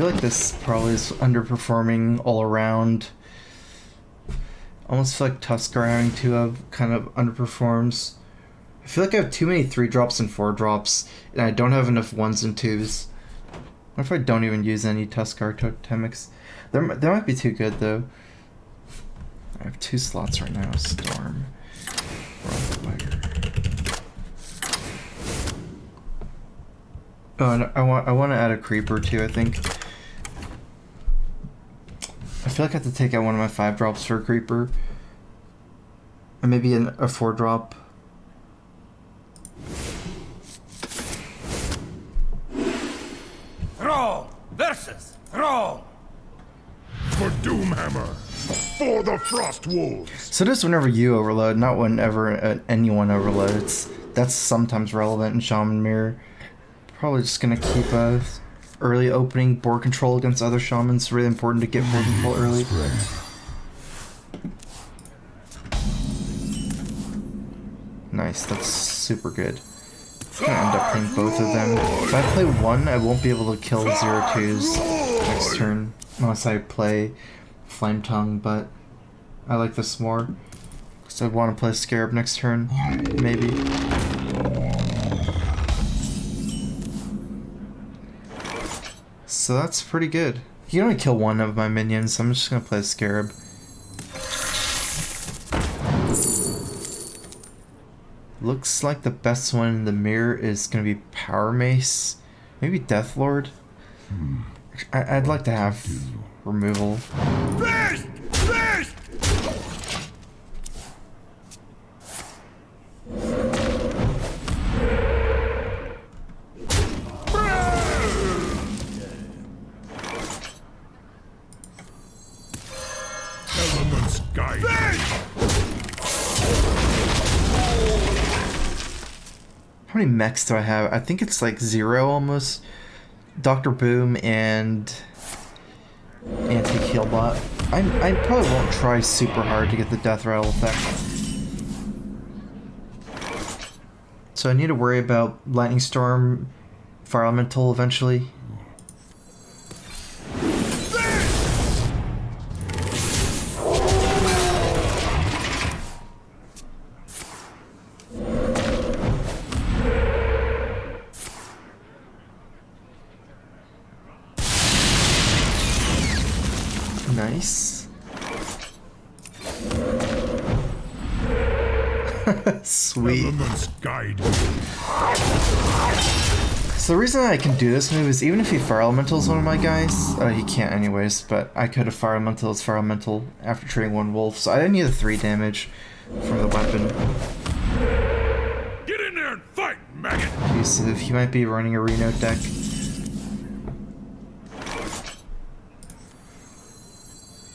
feel like this probably is underperforming all around. Almost feel like Tusker having to have kind of underperforms. I feel like I have too many 3-drops and 4-drops, and I don't have enough 1s and 2s. What if I don't even use any Tusker totemics? They might be too good though. I have 2 slots right now. Storm. Oh, and I want to add a creeper too, I think. I feel like I have to take out one of my 5-drops for a creeper. And maybe a 4-drop. Throw versus throw. For Doomhammer. For the Frost Wolves. So just whenever you overload, not whenever anyone overloads. That's sometimes relevant in Shaman Mirror. Probably just gonna keep a early opening board control against other shamans. It's really important to get board control early. Nice, that's super good. I'm gonna end up playing both of them. If I play one, I won't be able to kill 0-2s next turn unless I play Flame Tongue, but I like this more because I want to play Scarab next turn, maybe. So that's pretty good. You can only kill one of my minions, so I'm just gonna play Scarab. Looks like the best one in the mirror is gonna be Power Mace, maybe Deathlord. I'd like to have removal. First! First! Elements guide. How many mechs do I have? I think it's like 0 almost. Dr. Boom and Anti-Healbot. I probably won't try super hard to get the Death Rattle effect. So I need to worry about Lightning Storm, Fire Elemental eventually. Nice. Sweet. Elements guide. So the reason I can do this move is even if he Fire Elementals one of my guys, he can't anyways, but I could have Fire Elemental as Fire Elemental after trading 1 wolf, so I didn't need the 3 damage from the weapon. Get in there and fight, maggot! Okay, so he might be running a Reno deck.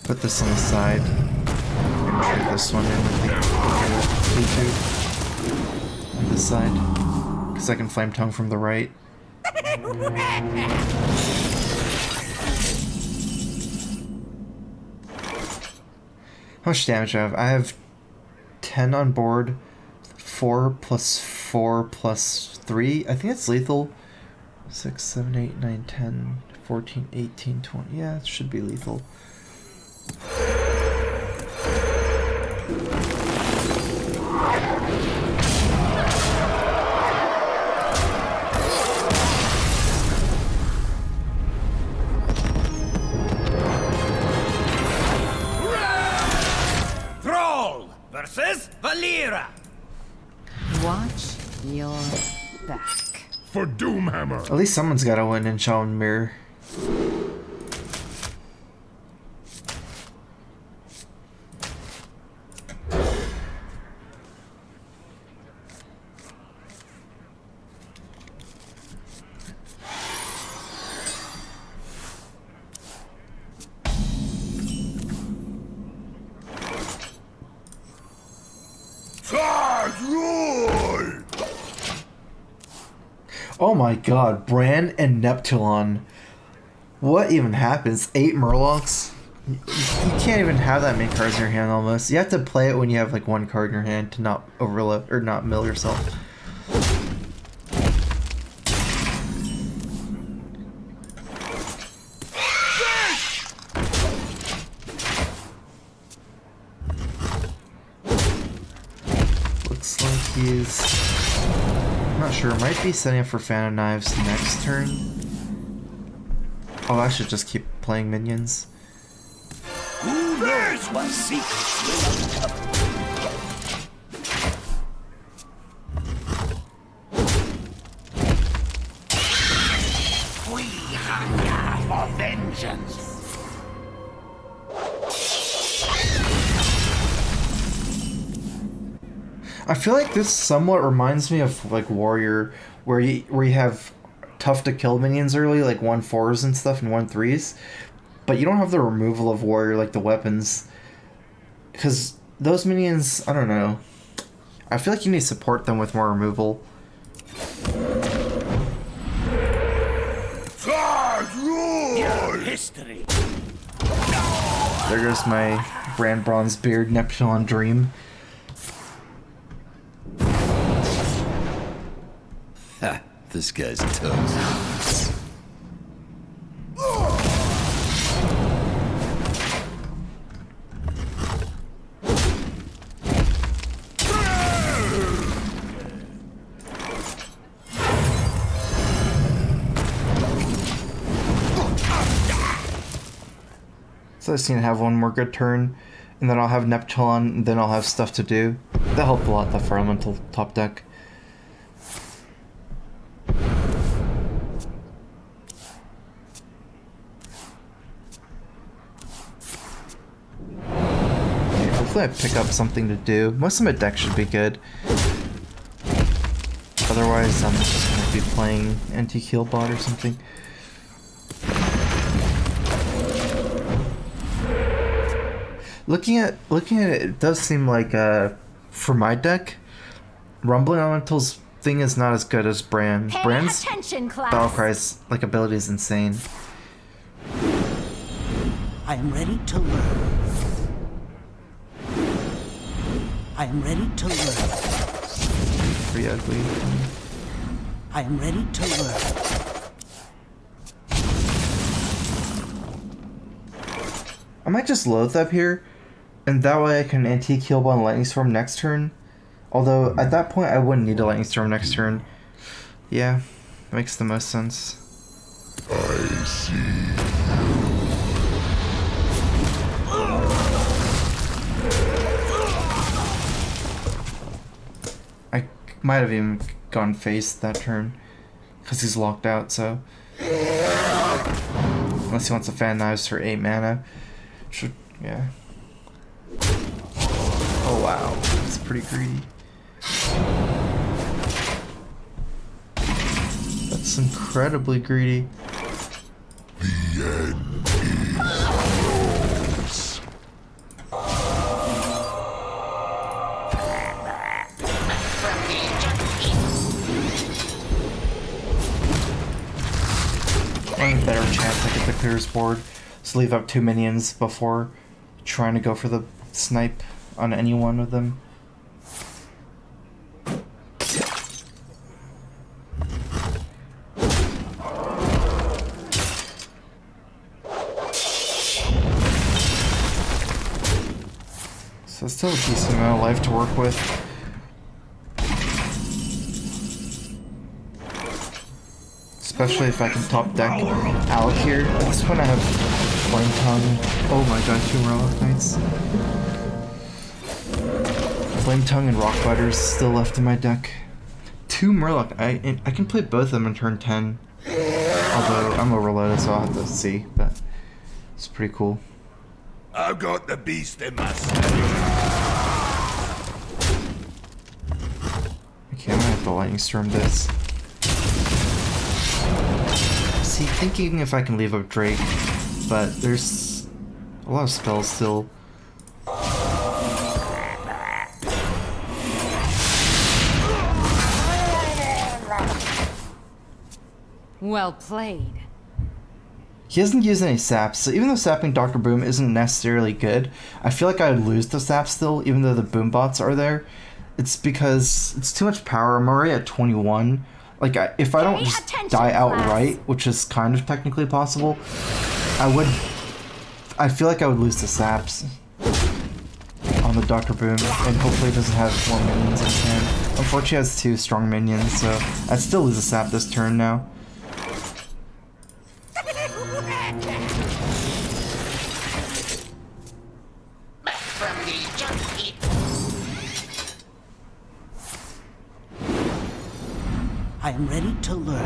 Put this on the side. And trade this one in with the on this side. Because I can Flame Tongue from the right. How much damage do I have? I have 10 on board. 4 plus 4 plus 3. I think it's lethal. 6, 7, 8, 9, 10, 14, 18, 20. Yeah, it should be lethal. Thrall versus Valera. Watch your back. For Doomhammer. At least someone's gotta win in Shaman Mirror. Oh my god, Bran and Neptulon. What even happens? 8 Murlocs? You can't even have that many cards in your hand almost. You have to play it when you have like 1 card in your hand to not overload or not mill yourself. plays... I'm not sure, might be setting up for Fan of Knives next turn. Oh, I should just keep playing minions. Who knows what secrets will uncover? We hunger for vengeance. I feel like this somewhat reminds me of like Warrior, where you have tough to kill minions early, like 1/4s and stuff and 1/3s, but you don't have the removal of Warrior, like the weapons, because those minions, I don't know. I feel like you need to support them with more removal. Your history. There goes my Brand Bronze Beard Neptune Dream. Ha! This guy's toast. So I just need to have one more good turn, and then I'll have Neptune, and then I'll have stuff to do. That helped a lot, the Elemental top deck. Okay, hopefully I pick up something to do. Most of my deck should be good. Otherwise, I'm just going to be playing anti-heal bot or something. Looking at it, it does seem like for my deck, Rumbling Elemental's thing is not as good as Brand's. Brand's Battlecry's like ability is insane. I am ready to learn. I am ready to learn. Pretty ugly. I am ready to learn. I might just Loath up here, and that way I can antique heal on Lightning Storm next turn. Although at that point I wouldn't need a Lightning Storm next turn. Yeah, makes the most sense. I see. I might have even gone face that turn, because he's locked out, so... Unless he wants a Fan Knives for 8 mana. Should, yeah. Oh wow, that's pretty greedy. That's incredibly greedy. The end is close. One better chance I get the clearest board. Just leave up 2 minions before trying to go for the snipe on any one of them. So still a decent amount of life to work with. Especially if I can top deck Alec here. At this point I have Flame Tongue. Oh my god, 2 Murloc Knights. Flame Tongue and Rock Biters still left in my deck. 2 Murloc. I can play both of them in turn 10. Although I'm overloaded, so I'll have to see. But it's pretty cool. I've got the beast in my stomach. Okay, I'm gonna have to Lightning Storm this. See, thinking if I can leave up Drake, but there's a lot of spells still. Well played. He hasn't used any saps, so even though sapping Dr. Boom isn't necessarily good, I feel like I would lose the sap still, even though the boom bots are there. It's because it's too much power. I'm already at 21. Like, if I don't just die outright, which is kind of technically possible, I feel like I would lose the saps on the Dr. Boom, and hopefully it doesn't have more minions in hand. Unfortunately, he has 2 strong minions, so I'd still lose a sap this turn now. I am ready to learn.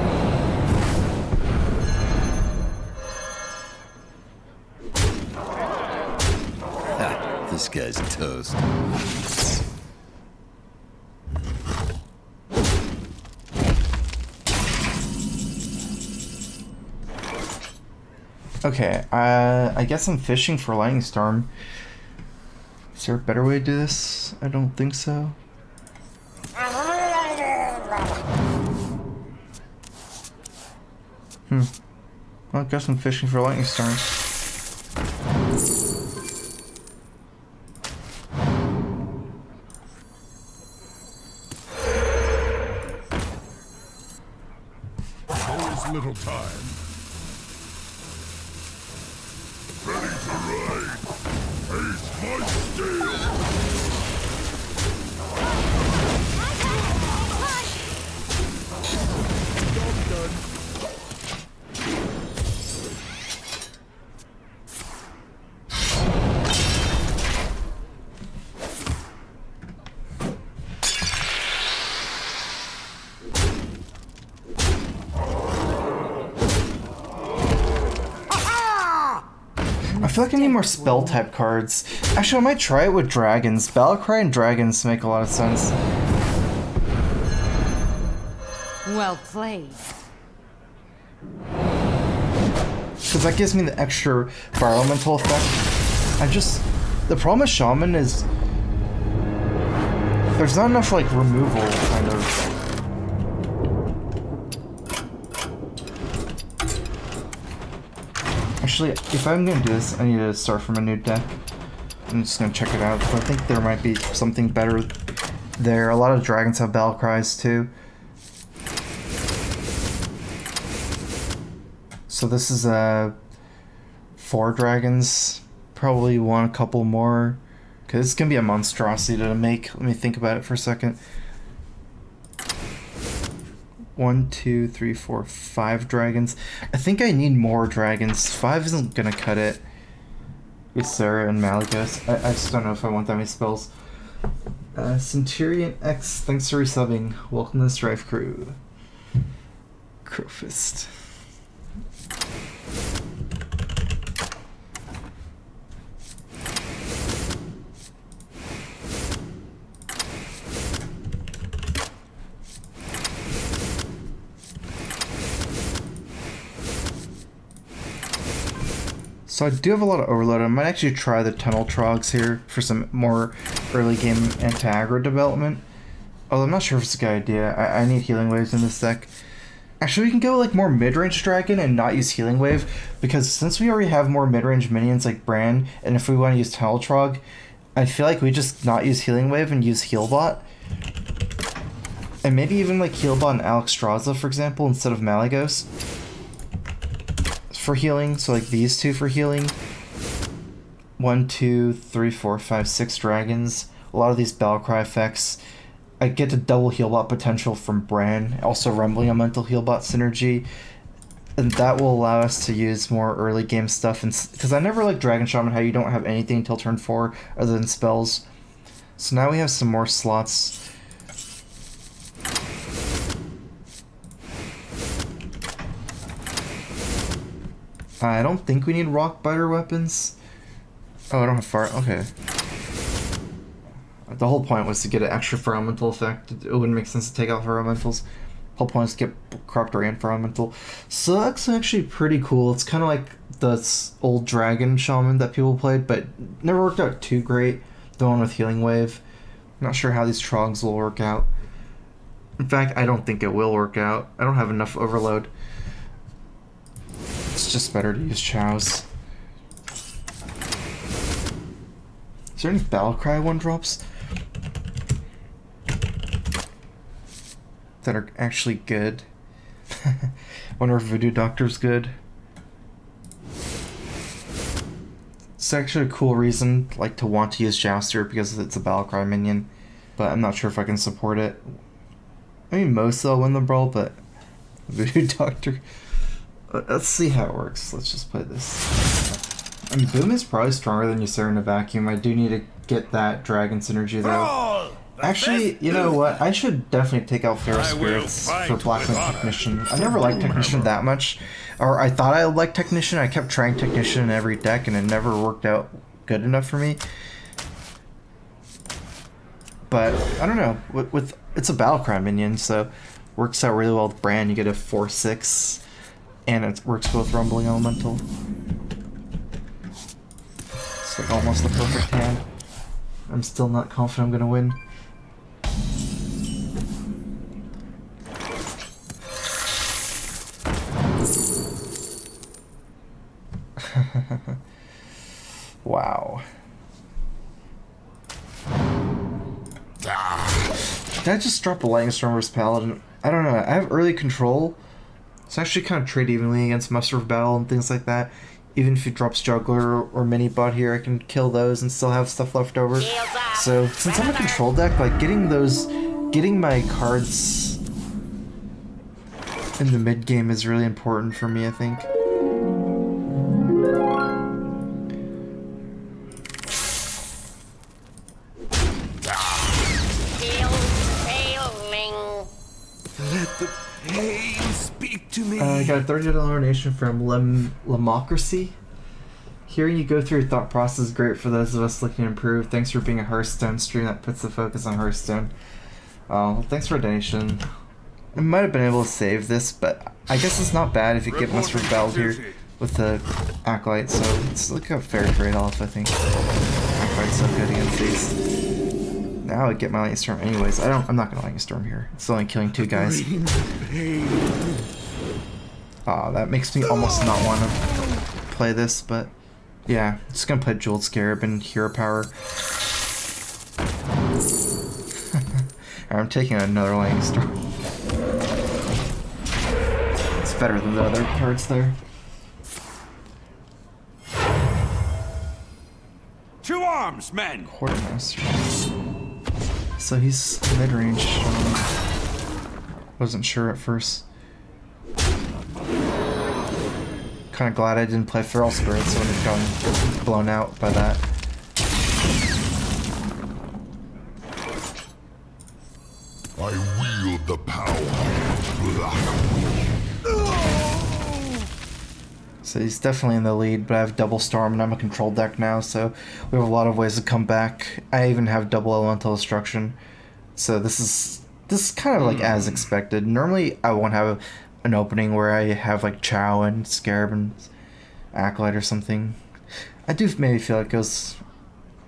Ha, this guy's toast. Okay, I guess I'm fishing for Lightning Storm. Is there a better way to do this? I don't think so. Well, I guess I'm fishing for Lightning Storm. There is little time. Ready to ride. Face my steel. Job done. I feel like I need more spell type cards. Actually, I might try it with dragons. Battlecry and dragons make a lot of sense. Well played. Because that gives me the extra fire elemental effect. The problem with Shaman is there's not enough like removal kind of. Actually, if I'm gonna do this, I need to start from a new deck. I'm just gonna check it out. But I think there might be something better there. A lot of dragons have battle cries too. So this is 4 dragons. Probably want a couple more. Cause it's gonna be a monstrosity to make. Let me think about it for a second. 1, 2, 3, 4, 5 dragons. I think I need more dragons. 5 isn't gonna cut it. With Sarah and Malagos. I just don't know if I want that many spells. Centurion X, thanks for resubbing. Welcome to the Strife Crew. Crowfist. So I do have a lot of overload. I might actually try the Tunnel Trogs here for some more early game anti-aggro development. Although I'm not sure if it's a good idea. I need Healing Waves in this deck. Actually, we can go like more mid-range dragon and not use Healing Wave, because since we already have more mid-range minions like Bran, and if we want to use Tunnel Trog, I feel like we just not use Healing Wave and use Healbot. And maybe even like Healbot and Alexstrasza, for example, instead of Malagos. For healing, so like these 2 for healing. 1, 2, 3, 4, 5, 6 dragons. A lot of these Battlecry effects. I get the double healbot potential from Bran, also Rumbling Elemental healbot synergy, and that will allow us to use more early game stuff. And because I never liked Dragon Shaman, how you don't have anything until turn 4 other than spells. So now we have some more slots. I don't think we need rock biter weapons. Oh, I don't have fire. Okay. The whole point was to get an extra fire elemental effect. It wouldn't make sense to take out fire elementals. The whole point is to get Corrupt and fire elemental. So that's actually pretty cool. It's kind of like the old dragon shaman that people played, but never worked out too great. The one with Healing Wave. I'm not sure how these trogs will work out. In fact, I don't think it will work out. I don't have enough overload. It's just better to use chows. Is there any Battlecry 1-drops that are actually good? Wonder if Voodoo Doctor's good. It's actually a cool reason, like, to want to use Jouster because it's a Battlecry minion. but I'm not sure if I can support it. I mean, most I'll win the brawl, but Voodoo Doctor. Let's see how it works. Let's just play this. I mean, Boom is probably stronger than Ysera in a vacuum. I do need to get that dragon synergy though. Actually, you know what? I should definitely take out Feral Spirits for Blackman Technician. I never liked Technician that much. Or I thought I liked Technician. I kept trying Technician in every deck and it never worked out good enough for me. But I don't know. With it's a Battlecry minion, so works out really well with Bran. You get a 4/6, and it works with Rumbling Elemental. It's like almost the perfect hand. I'm still not confident I'm gonna win. Wow. Did I just drop a Lightning Storm versus Paladin? I don't know. I have early control. It's actually kind of trade evenly against Muster of Battle and things like that. Even if he drops Juggler or Mini Bot here, I can kill those and still have stuff left over. So since I'm a control deck, like getting my cards in the mid game is really important for me, I think. I got a $30 donation from Lemocracy. Hearing you go through your thought process is great for those of us looking to improve. Thanks for being a Hearthstone stream that puts the focus on Hearthstone. Well, thanks for a donation. I might have been able to save this, but I guess it's not bad if you get Muster of Battle here with the Acolyte, so it's like a fair trade-off, I think. Acolyte's so good against these. Now I get my Lightning Storm anyways. I'm not gonna Lightning Storm here. It's only killing 2 guys. Aw, that makes me almost not want to play this, but yeah, I'm just gonna play Jeweled Scarab and Hero Power. I'm taking another Lightning Storm. It's better than the other cards there. To arms, men! Quartermaster. So he's mid-range. Wasn't sure at first. Kind of glad I didn't play Feral Spirits, so I wouldn't have gotten blown out by that. I wield the power. So he's definitely in the lead, but I have Double Storm and I'm a control deck now, so we have a lot of ways to come back. I even have double Elemental Destruction, so this is kind of like as expected. Normally I won't have an opening where I have like Chow and Scarab and Acolyte or something. I do maybe feel like it was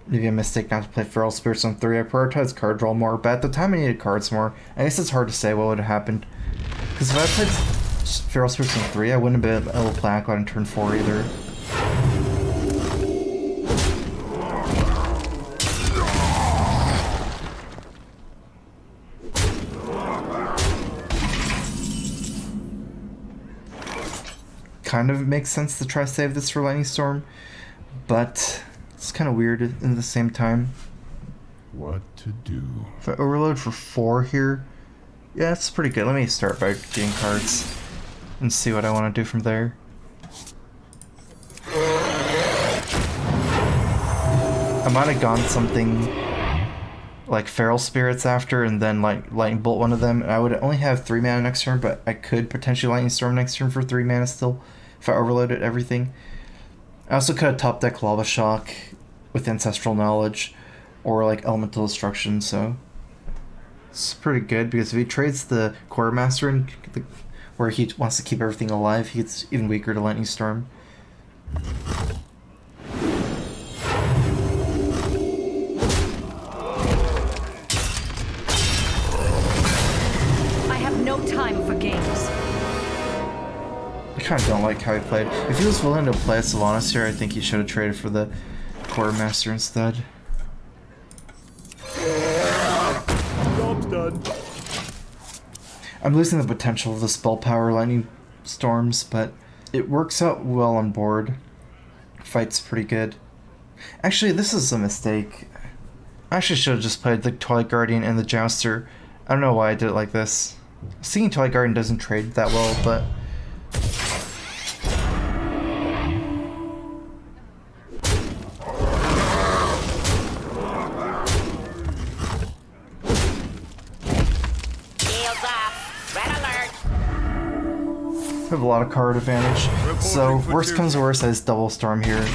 maybe a mistake not to play Feral Spirits on 3. I prioritized card draw more, but at the time I needed cards more. I guess it's hard to say what would have happened, because if I played Feral Spirits on 3, I wouldn't have been able to play Acolyte on turn 4 either. Kind of makes sense to try to save this for Lightning Storm, but it's kind of weird at the same time. What to do? If I overload for 4 here, yeah, that's pretty good. Let me start by getting cards and see what I want to do from there. I might have gone something like Feral Spirits after and then like Lightning Bolt one of them, and I would only have 3 mana next turn, but I could potentially Lightning Storm next turn for 3 mana still if I overloaded everything. I also could have top deck Lava Shock with Ancestral Knowledge or like Elemental Destruction, so it's pretty good because if he trades the Quartermaster and where he wants to keep everything alive, he gets even weaker to Lightning Storm. I have no time for games. I kind of don't like how he played. If he was willing to play Sylvanas here, I think he should have traded for the Quartermaster instead. Job's done. I'm losing the potential of the spell power Lightning Storms, but it works out well on board. Fight's pretty good. Actually, this is a mistake. I actually should have just played the Twilight Guardian and the Jouster. I don't know why I did it like this. I was thinking Twilight Guardian doesn't trade that well, but... I have a lot of card advantage. So, worst comes to worst, I just double storm here.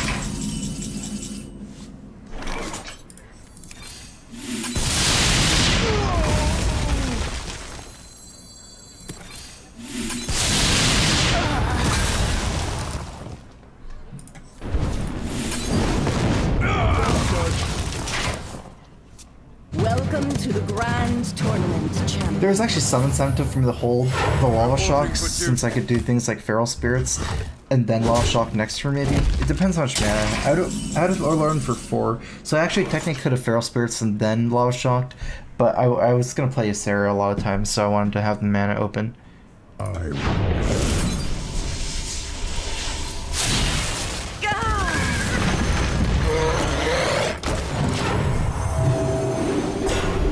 Welcome to the Grand Tournament, champion. There was actually some incentive for me to hold the Lava Shocks, since I could do things like Feral Spirits, and then Lava Shock next turn maybe. It depends how much mana. I would have learned for 4, so I actually technically could have Feral Spirits and then Lava Shocked, but I was going to play Ysera a lot of times, so I wanted to have the mana open.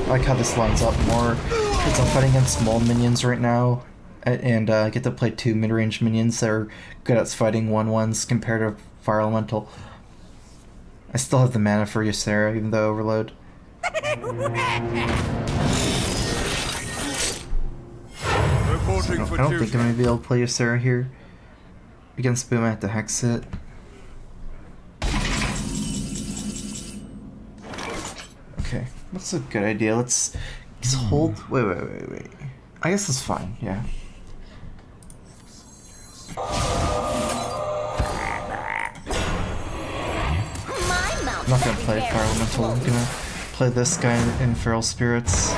I like how this lines up more, because I'm fighting against small minions right now, and I get to play 2 mid-range minions that are good at fighting 1/1s compared to Fire Elemental. I still have the mana for Ysera, even though Overload. I don't think I'm going to be able to play Ysera here. Against Boom, I have to Hex it. Okay, that's a good idea. Let's hold. Wait. I guess that's fine, yeah. I'm not gonna play Fire Elemental, I'm gonna play this guy in Feral Spirits.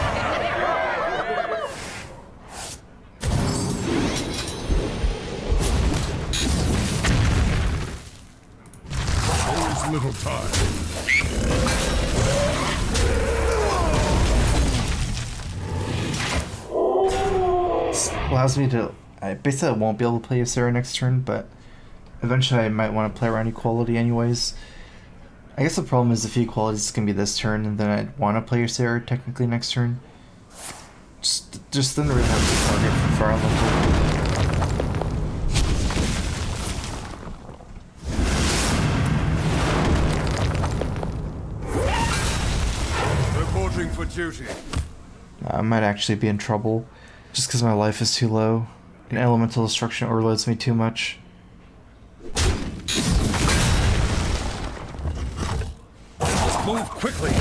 There's little time. Allows me to... I basically won't be able to play Ysera next turn, but eventually I might want to play around Equality anyways. I guess the problem is if Equality is going to be this turn, and then I'd want to play Ysera technically next turn. Just didn't really have the target for Fire Elemental. Reporting for duty. I might actually be in trouble. Just because my life is too low, and Elemental Destruction overloads me too much. Move quickly.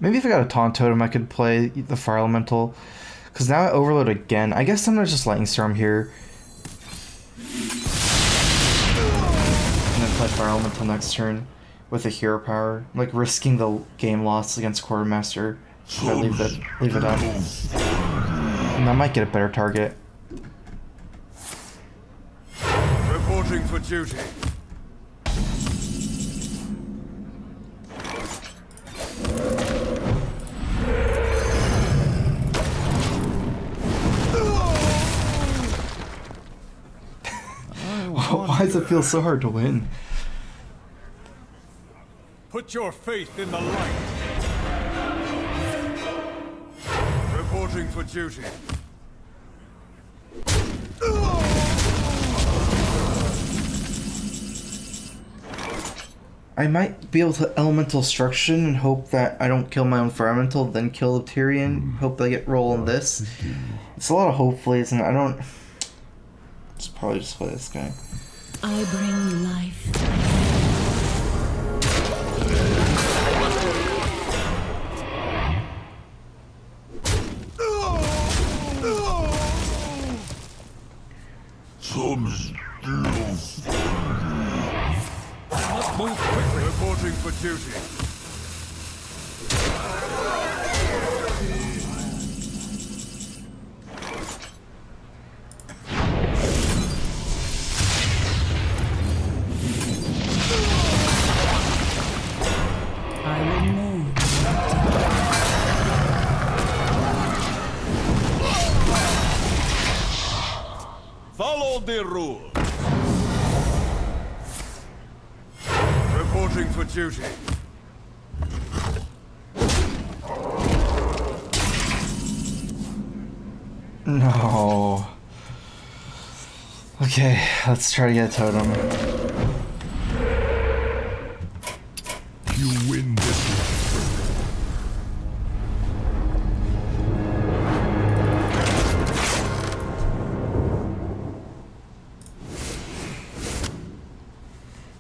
Maybe if I got a Taunt Totem I could play the Fire Elemental. Because now I overload again. I guess I'm gonna just Lightning Storm here. Play Fire Elemental next turn with a hero power, like risking the game loss against Quartermaster if I leave it up. And I might get a better target. Reporting for duty. Why does it feel so hard to win? Put your faith in the light. Reporting for duty. I might be able to Elemental Destruction and hope that I don't kill my own Fire Elemental, then kill the Tyrion. Hope I get roll on this. It's a lot of hopefullys, and I don't... Let's probably just play this guy. I bring life. Move quickly. Reporting for duty. I will move. the rules. Reporting for duty. No. Okay, let's try to get a totem. You win this one.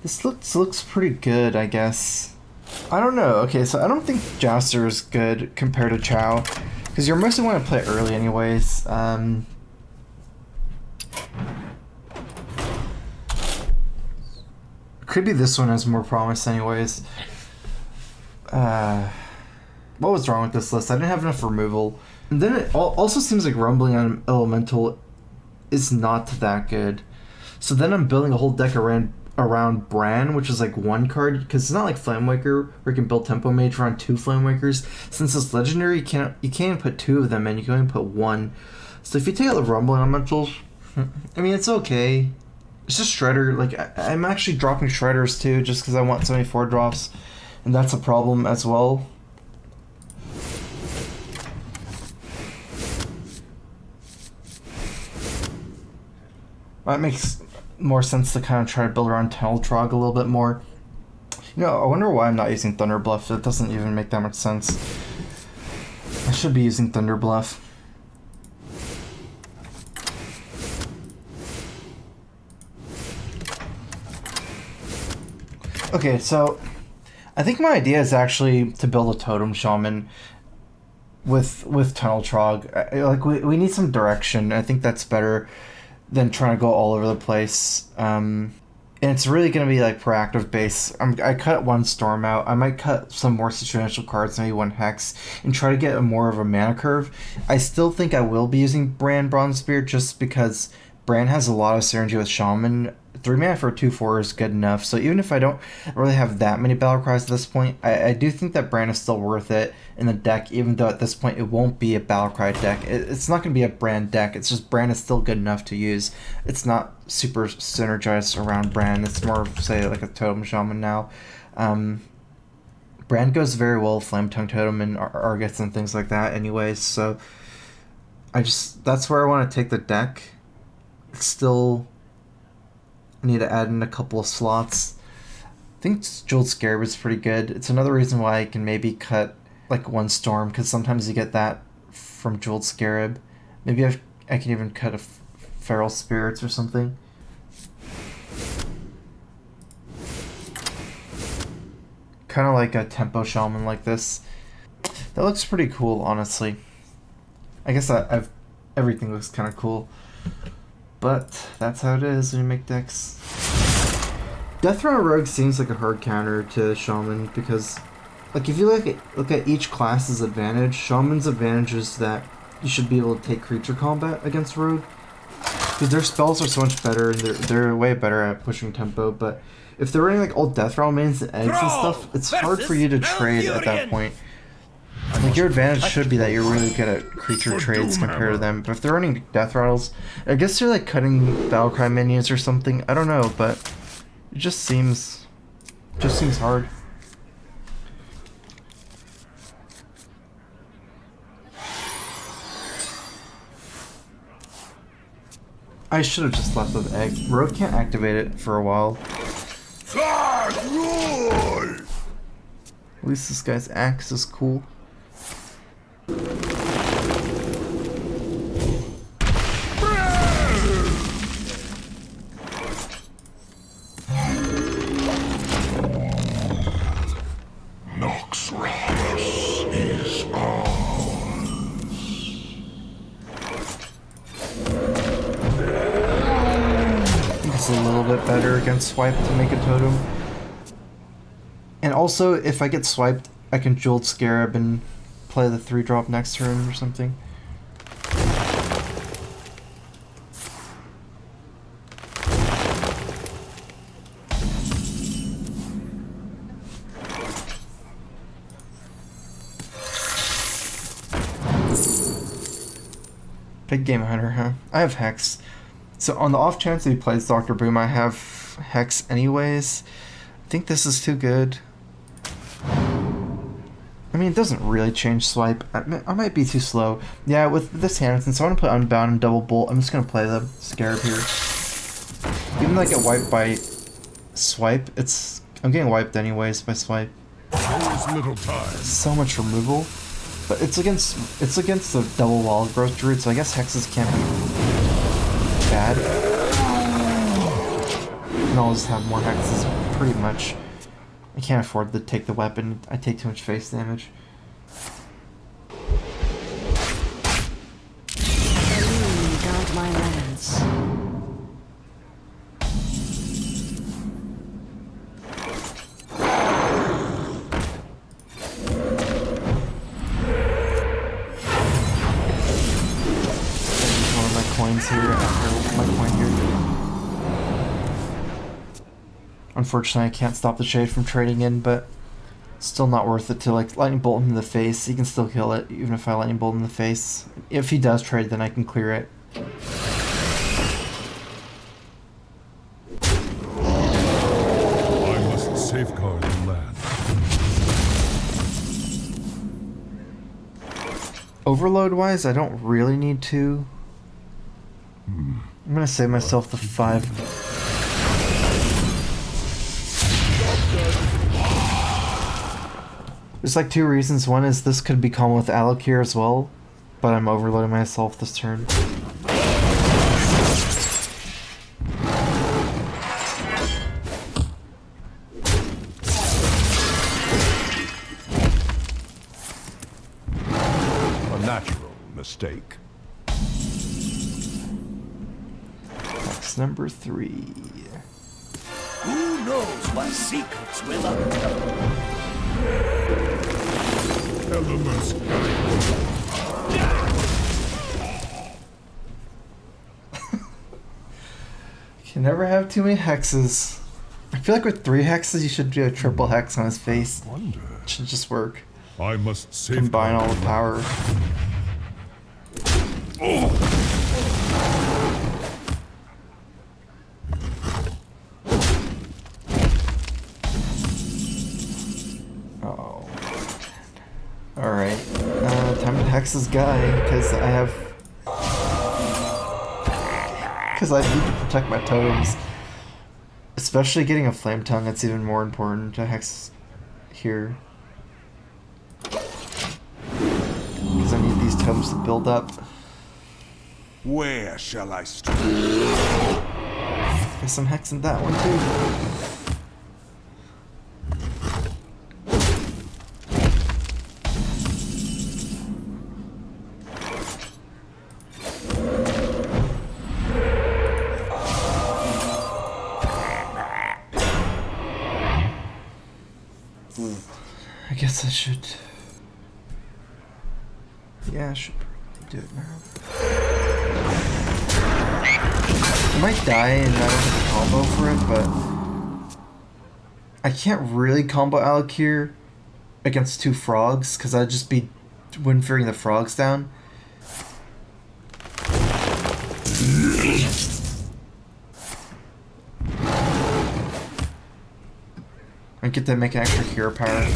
This looks pretty good, I guess. I don't know. Okay, so I don't think Jouster is good compared to Chow, because you're mostly want to play early anyways. Could be this one has more promise anyways. What was wrong with this list? I didn't have enough removal. And then it also seems like Rumbling on Elemental is not that good. So then I'm building a whole deck around Bran, which is like one card, because it's not like Flamewaker where you can build Tempo Mage around 2 Flamewakers. Since it's legendary, you can't even put 2 of them in, you can only put 1. So if you take out the Rumbling Elementals, I mean, it's okay. It's just Shredder. Like, I'm actually dropping Shredders too, just because I want so many 4-drops, and that's a problem as well. That makes more sense to kind of try to build around Teltrog a little bit more. You know, I wonder why I'm not using Thunder Bluff. That doesn't even make that much sense. I should be using Thunder Bluff. Okay, so I think my idea is actually to build a Totem Shaman with Tunnel Trog. Like we need some direction. I think that's better than trying to go all over the place. And it's really going to be like proactive base. I cut 1 Storm out. I might cut some more situational cards, maybe 1 Hex, and try to get more of a mana curve. I still think I will be using Bran Bronzebeard just because Bran has a lot of synergy with Shaman. 3 mana for a 2/4 is good enough. So even if I don't really have that many battle cries at this point, I do think that Bran is still worth it in the deck, even though at this point it won't be a battle cry deck. It's not going to be a Bran deck. It's just Bran is still good enough to use. It's not super synergized around Bran. It's more of, say, like a Totem Shaman now. Bran goes very well with Flame Tongue Totem and Argets and things like that anyways. So that's where I want to take the deck. It's still... I need to add in a couple of slots. I think Jeweled Scarab is pretty good. It's another reason why I can maybe cut like 1 Storm, because sometimes you get that from Jeweled Scarab. Maybe I can even cut a Feral Spirits or something. Kind of like a Tempo Shaman like this. That looks pretty cool, honestly. I guess everything looks kind of cool. But that's how it is when you make decks. Deathrattle Rogue seems like a hard counter to Shaman because, like, if you look at each class's advantage, Shaman's advantage is that you should be able to take creature combat against Rogue. Because their spells are so much better and they're way better at pushing tempo, but if they're running like old Deathrattle mains and eggs and stuff, it's hard for you to trade at that point. Like, your advantage should be that you're really good at creature trades compared to them. But if they're running Death Rattles, I guess they're like cutting Battlecry minions or something. I don't know, but it just seems hard. I should have just left with egg. Rogue can't activate it for a while. At least this guy's axe is cool. It's a little bit better against swipe to make a totem. And also, if I get swiped, I can Jeweled Scarab and play the 3-drop next turn or something. Big Game Hunter, huh? I have Hex. So on the off chance that he plays Dr. Boom, I have Hex anyways. I think this is too good. I mean, it doesn't really change swipe. I might be too slow. Yeah, with this hand, since I want to play Unbound and Double Bolt, I'm just going to play the Scarab here. Even though I get wiped by swipe, I'm getting wiped anyways by swipe. There's little time. So much removal. But it's against the double wall growth druid, so I guess hexes can't be bad. And I'll just have more hexes pretty much. I can't afford to take the weapon. I take too much face damage. Guard my lands. One of my coins here after my coin here. Unfortunately, I can't stop the shade from trading in, but still not worth it to like lightning bolt him in the face. He can still kill it, even if I lightning bolt him in the face. If he does trade, then I can clear it. I must safeguard the land. Overload-wise, I don't really need to. I'm gonna save myself the 5. There's like 2 reasons. One is this could become with Alakir as well, but I'm overloading myself this turn. A natural mistake. That's number 3. Who knows what secrets will uncover? Elements You can never have too many hexes. I feel like with 3 hexes, you should do a triple hex on his face. wonder. It should just work. I must safeguard Combine all the land. power. Oh. Alright. Time to hex this guy, because I have... Because I need to protect my totems. Especially getting a flame tongue, that's even more important to hex here. Because I need these totems to build up. Where shall I strike? Guess I'm hexing that one too. I guess I should... Yeah, I should probably do it now. I might die and not have a combo for it, but... I can't really combo Alakir against 2 frogs, because I'd just be windfearing the frogs down. I get to make an extra hero power.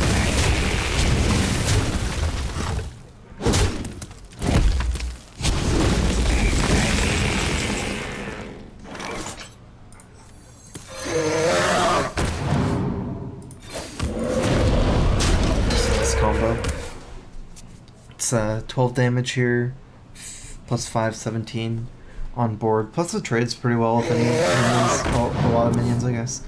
This combo. It's 12 damage here, plus 5, 17 on board. Plus it trades pretty well with any minions, well, a lot of minions, I guess.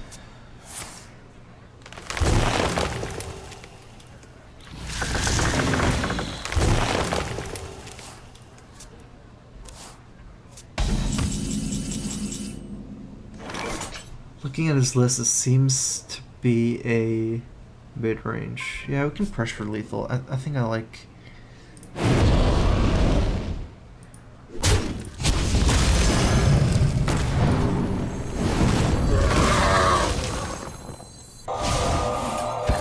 Looking at his list, it seems to be a mid-range. Yeah, we can pressure lethal. I think I like... I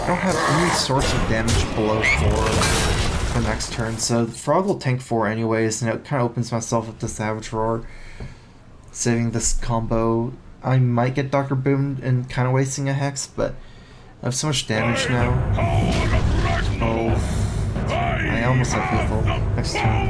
don't have any source of damage below 4 for next turn, so the frog will tank 4 anyways, and it kind of opens myself up to Savage Roar. saving this combo. I might get Doctor Boom and kind of wasting a Hex, but I have so much damage now. Oh, I almost have Lethal next turn.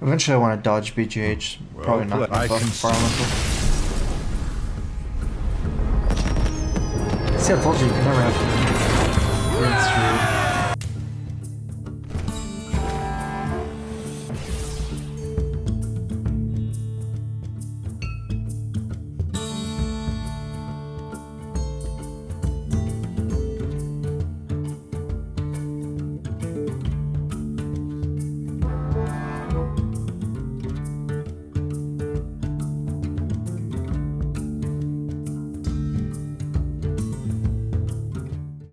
Eventually I want to dodge BGH. Probably not I going to can far enough. See, I told you, you can never have